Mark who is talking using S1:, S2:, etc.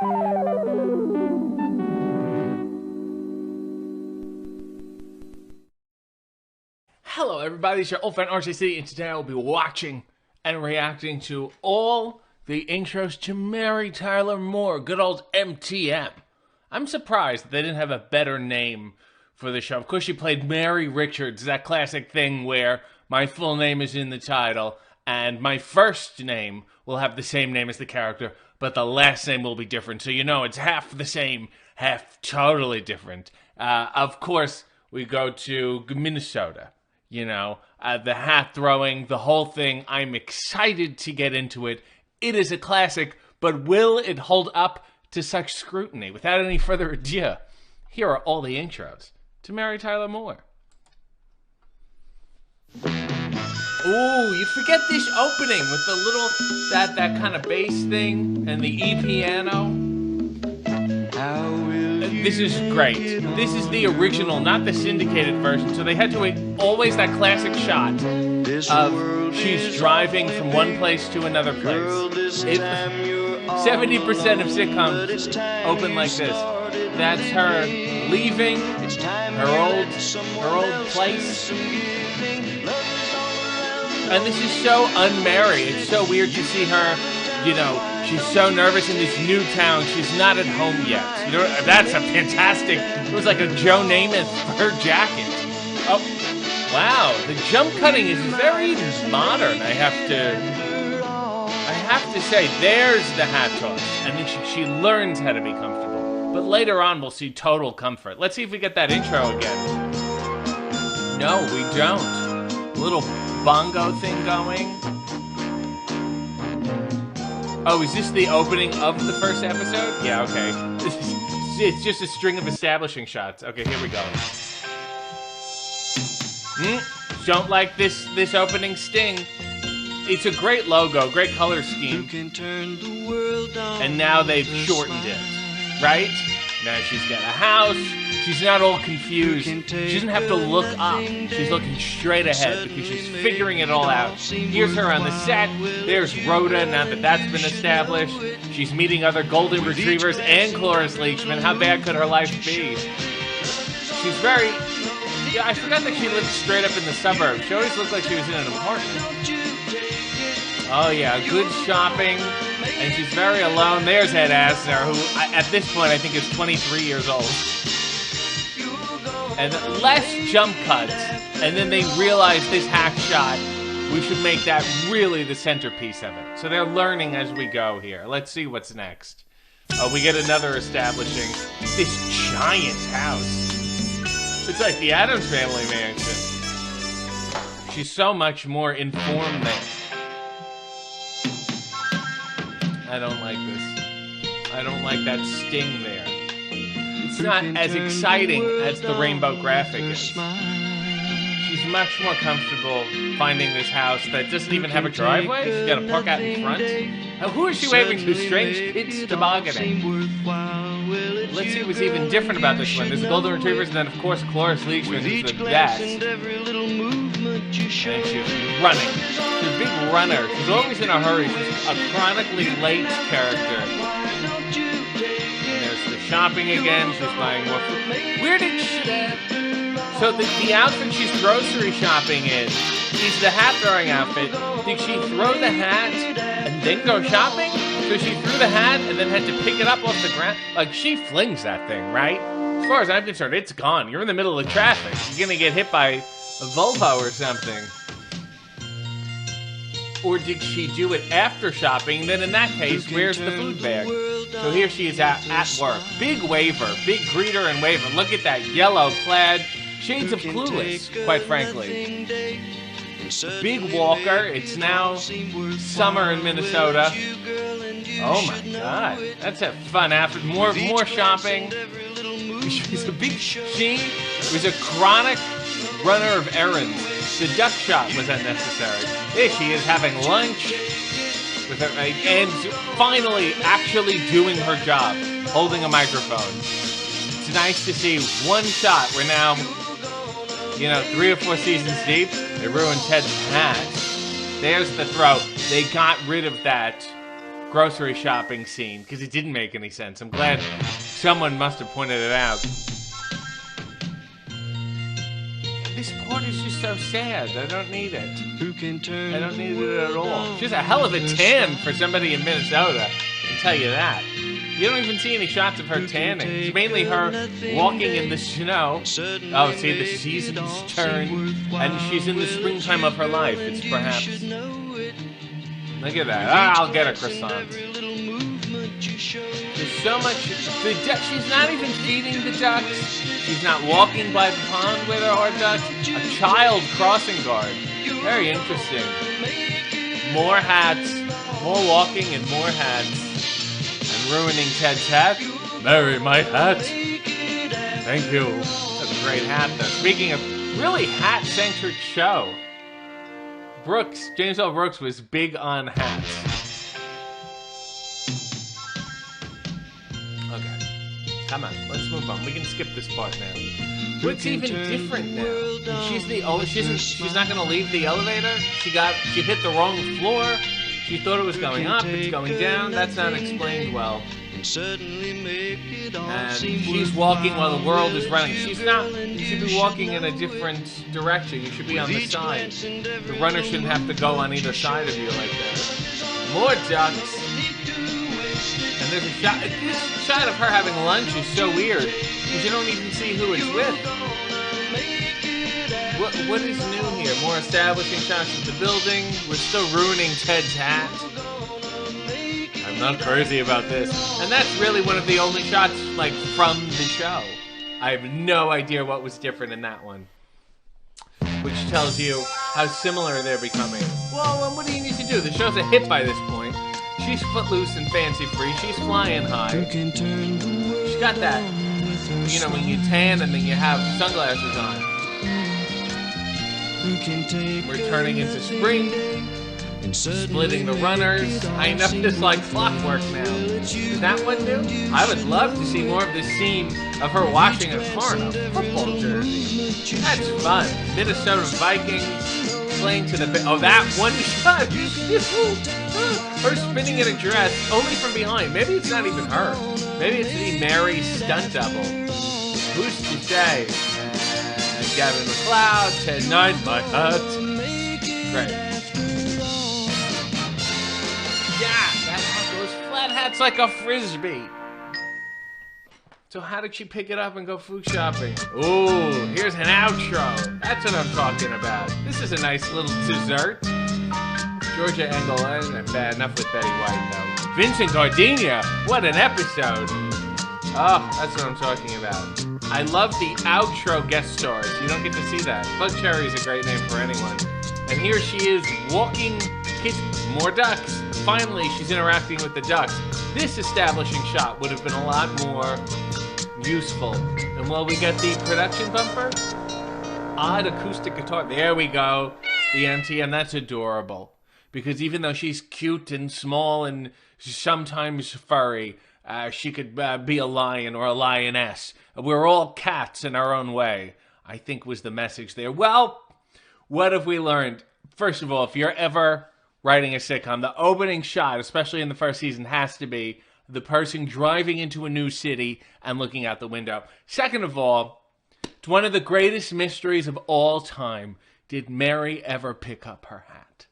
S1: Hello everybody, it's your old friend RCC, and today I will be watching and reacting to all the intros to Mary Tyler Moore, good old MTM. I'm surprised that they didn't have a better name for the show. Of course, she played Mary Richards, that classic thing where my full name is in the title, and my first name will have the same name as the character, but the last name will be different. So you know it's half the same, half totally different. Of course, we go to Minnesota. You know, the hat throwing, the whole thing. I'm excited to get into it. It is a classic, but will it hold up to such scrutiny? Without any further ado, here are all the intros to Mary Tyler Moore. Ooh, you forget this opening with the little, that kind of bass thing and the E-piano. This is great. This is the original, not the syndicated version. So they had to always that classic shot of she's driving from one place to another place. 70% of sitcoms open like this. That's her leaving her old place. And this is so unmarried. It's so weird to see her, you know, she's so nervous in this new town. She's not at home yet. You know, that's a fantastic. It was like a Joe Namath fur jacket. Oh, wow! The jump cutting is very modern. I have to say, there's the hat toss, and then she learns how to be comfortable. But later on, we'll see total comfort. Let's see if we get that intro again. No, we don't. A little bongo thing going. Oh, is this the opening of the first episode? Yeah, okay. It's just a string of establishing shots. Okay, here we go. Don't like this opening sting. It's a great logo, great color scheme. And now they've shortened it, right? Now she's got a house. She's not all confused. She doesn't have to look up. She's looking straight ahead because she's figuring it all out. Here's her on the set. There's Rhoda, now that that's been established. She's meeting other golden retrievers and Cloris Leachman. How bad could her life be? She's very... Yeah, I forgot that she lived straight up in the suburbs. She always looked like she was in an apartment. Oh yeah, good shopping. And she's very alone. There's Ed Asner, who at this point I think is 23 years old. And less jump cuts, and then they realize this hack shot, we should make that really the centerpiece of it. So they're learning as we go here. Let's see what's next. Oh, we get another establishing this giant house. It's like the Addams Family mansion. She's so much more informed than... I don't like this. I don't like that sting there. It's not as exciting as the rainbow graphic is. She's much more comfortable finding this house that doesn't even have a driveway. She's got to park out in front. Now, who is she waving to? Strange kids tobogganing. Let's see what's even different about this one. There's the Golden Retrievers, and then, of course, Cloris Leachman is the best. And she's running. She's a big runner. She's always in a hurry. She's a chronically late character. And there's the shopping again. She's buying more food. Where did she... So the outfit she's grocery shopping in is the hat-throwing outfit. Did she throw the hat and then go shopping? So she threw the hat and then had to pick it up off the ground? Like, she flings that thing, right? As far as I'm concerned, it's gone. You're in the middle of traffic. You're gonna get hit by a Volvo or something. Or did she do it after shopping? Then in that case, where's the food bag? So here she is at work. Big waver, big greeter and waver. Look at that yellow plaid. Shades of Clueless, quite frankly. Big walker. It's now summer in Minnesota. Oh my God, that's a fun outfit. More shopping. She's a big. She was a chronic runner of errands. The duck shot was unnecessary. There she is having lunch with her, and finally actually doing her job, holding a microphone. It's nice to see one shot. We're now, 3 or 4 seasons deep. They ruined Ted's hat. There's the throat. They got rid of that grocery shopping scene because it didn't make any sense. I'm glad someone must have pointed it out. This part is just so sad. I don't need it. I don't need it at all. She's a hell of a tan for somebody in Minnesota. I can tell you that. You don't even see any shots of her tanning. It's mainly her walking in the snow. Oh, see, the seasons turn, and she's in the springtime of her life. It's perhaps... Look at that. I'll get a croissant. There's so much... She's not even feeding the ducks. She's not walking by the pond where there are ducks. A child crossing guard. Very interesting. More hats. More walking and more hats. Ruining Ted's hat. Marry my hat. Thank you. That's a great hat, though. Speaking of really hat-centric show, James L. Brooks was big on hats. Okay. Come on, let's move on. We can skip this part now. What's even different now? She's not gonna leave the elevator? She hit the wrong floor. She thought it was going up, it's going down. That's not explained well. And she's walking while the world is running. She's not. You should be walking in a different direction. You should be on the side. The runner shouldn't have to go on either side of you like that. More ducks. And there's a shot. This shot of her having lunch is so weird because you don't even see who it's with. What is new here? More establishing shots of the building. We're still ruining Ted's hat. I'm not crazy about this. And that's really one of the only shots, like, from the show. I have no idea what was different in that one. Which tells you how similar they're becoming. Well, what do you need to do? The show's a hit by this point. She's footloose and fancy-free. She's flying high. She's got that, you know, when you tan and then you have sunglasses on. We're turning into spring, splitting the runners. I know this like clockwork now. Is that one new? I would love to see more of this scene of her washing a car in a football jersey. That's fun. Minnesota Vikings playing to the... Oh, that one shot. Her spinning in a dress, only from behind. Maybe it's not even her. Maybe it's the Mary stunt double. Who's to say? Gavin McLeod, Ted Knight, my hat. Great. Yeah, that hat, those flat hats like a frisbee. So how did she pick it up and go food shopping? Ooh, here's an outro. That's what I'm talking about. This is a nice little dessert. Georgia Engel, bad enough with Betty White though. Vincent Gardenia, what an episode. Oh, that's what I'm talking about. I love the outro guest stars. You don't get to see that. Bug Cherry is a great name for anyone. And here she is walking, more ducks. Finally, she's interacting with the ducks. This establishing shot would have been a lot more useful. And will we get the production bumper? Odd acoustic guitar. There we go. The MTM. That's adorable. Because even though she's cute and small and sometimes furry, she could be a lion or a lioness. We're all cats in our own way, I think was the message there. Well, what have we learned? First of all, if you're ever writing a sitcom, the opening shot, especially in the first season, has to be the person driving into a new city and looking out the window. Second of all, it's one of the greatest mysteries of all time. Did Mary ever pick up her hat?